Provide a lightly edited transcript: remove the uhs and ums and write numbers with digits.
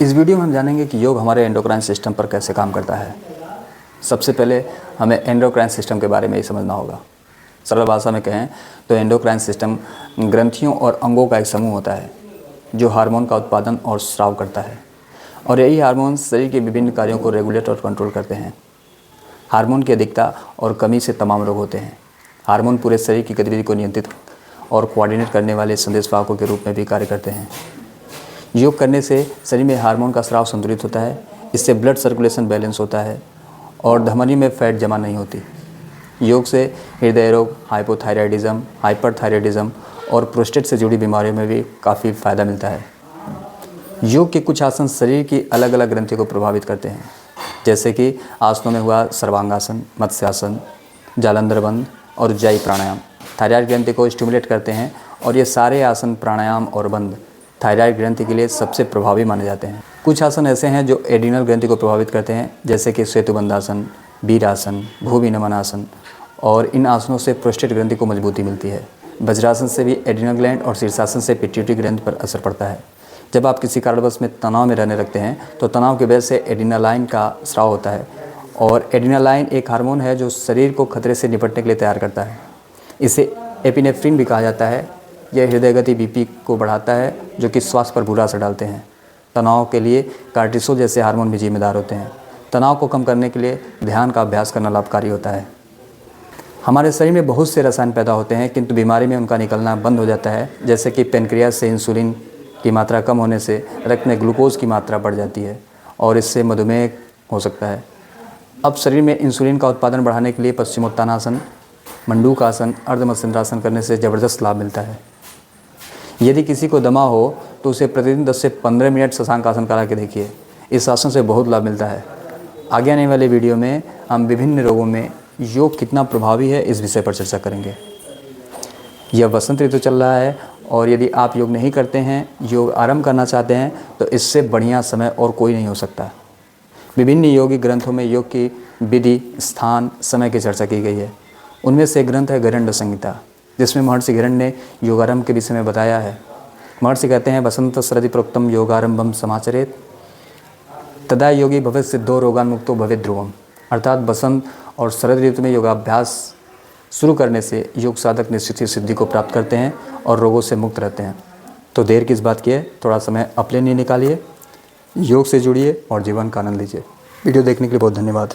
इस वीडियो में हम जानेंगे कि योग हमारे एंडोक्राइन सिस्टम पर कैसे काम करता है। सबसे पहले हमें एंडोक्राइन सिस्टम के बारे में ही समझना होगा। सरल भाषा में कहें तो एंडोक्राइन सिस्टम ग्रंथियों और अंगों का एक समूह होता है जो हार्मोन का उत्पादन और स्राव करता है, और यही हार्मोन शरीर के विभिन्न कार्यों को रेगुलेट और कंट्रोल करते हैं। हार्मोन की अधिकता और कमी से तमाम रोग होते हैं। हार्मोन पूरे शरीर की गतिविधि को नियंत्रित और कोऑर्डिनेट करने वाले संदेशवाहकों के रूप में भी कार्य करते हैं। योग करने से शरीर में हार्मोन का स्राव संतुलित होता है, इससे ब्लड सर्कुलेशन बैलेंस होता है और धमनी में फैट जमा नहीं होती। योग से हृदय रोग, हाइपोथायराइडिज्म, हाइपरथायराइडिज्म और प्रोस्टेट से जुड़ी बीमारियों में भी काफ़ी फ़ायदा मिलता है। योग के कुछ आसन शरीर की अलग अलग ग्रंथियों को प्रभावित करते हैं, जैसे कि आसनों में हुआ सर्वांगासन, मत्स्यासन, जालंधर बंद और उज्जाई प्राणायाम थायराइड ग्रंथि को स्टिमुलेट करते हैं, और ये सारे आसन, प्राणायाम और बंद थायराइड ग्रंथि के लिए सबसे प्रभावी माने जाते हैं। कुछ आसन ऐसे हैं जो एड्रिनल ग्रंथि को प्रभावित करते हैं, जैसे कि सेतुबंधासन, वीरासन, भूमि नमन आसन, और इन आसनों से प्रोस्टेट ग्रंथि को मजबूती मिलती है। वज्रासन से भी एड्रिनल ग्लैंड और शीर्षासन से पिट्यूटरी ग्रंथि पर असर पड़ता है। जब आप किसी कारणवश में तनाव में रहने लगते हैं तो तनाव की वजह से एड्रेनालाइन का स्राव होता है, और एड्रेनालाइन एक हार्मोन है जो शरीर को खतरे से निपटने के लिए तैयार करता है। इसे एपिनेफ्रिन भी कहा जाता है। यह हृदय गति बीपी को बढ़ाता है, जो कि स्वास्थ्य पर बुरा असर डालते हैं। तनाव के लिए कार्टिसोल जैसे हार्मोन भी जिम्मेदार होते हैं। तनाव को कम करने के लिए ध्यान का अभ्यास करना लाभकारी होता है। हमारे शरीर में बहुत से रसायन पैदा होते हैं, किंतु बीमारी में उनका निकलना बंद हो जाता है, जैसे कि पेनक्रियास से इंसुलिन की मात्रा कम होने से रक्त में ग्लूकोज की मात्रा बढ़ जाती है और इससे मधुमेह हो सकता है। अब शरीर में इंसुलिन का उत्पादन बढ़ाने के लिए पश्चिमोत्तानासन, मंडूकासन, अर्धमत्स्येंद्रासन करने से ज़बरदस्त लाभ मिलता है। यदि किसी को दमा हो तो उसे प्रतिदिन 10 से 15 मिनट शशांक आसन करा के देखिए। इस आसन से बहुत लाभ मिलता है। आगे आने वाले वीडियो में हम विभिन्न रोगों में योग कितना प्रभावी है इस विषय पर चर्चा करेंगे। यह वसंत ऋतु चल रहा है, और यदि आप योग नहीं करते हैं, योग आरंभ करना चाहते हैं, तो इससे बढ़िया समय और कोई नहीं हो सकता। विभिन्न योगिक ग्रंथों में योग की विधि, स्थान, समय की चर्चा की गई है। उनमें से एक ग्रंथ है गैरण्ड संहिता, जिसमें महर्षि गैरण्ड ने योगारंभ के विषय में बताया है। महर्षि कहते हैं, वसंत शरदि प्रोक्तम योगारंभम समाचरेत तदा योगी भवेत् सिद्धो रोगान मुक्तो भवेत् ध्रुवम। अर्थात बसंत और शरद ऋतु में योगाभ्यास शुरू करने से योग साधक निश्चित ही सिद्धि को प्राप्त करते हैं और रोगों से मुक्त रहते हैं। तो देर किस बात की है, थोड़ा समय अपने लिए निकालिए, योग से जुड़िए और जीवन का आनंद लीजिए। वीडियो देखने के लिए बहुत धन्यवाद।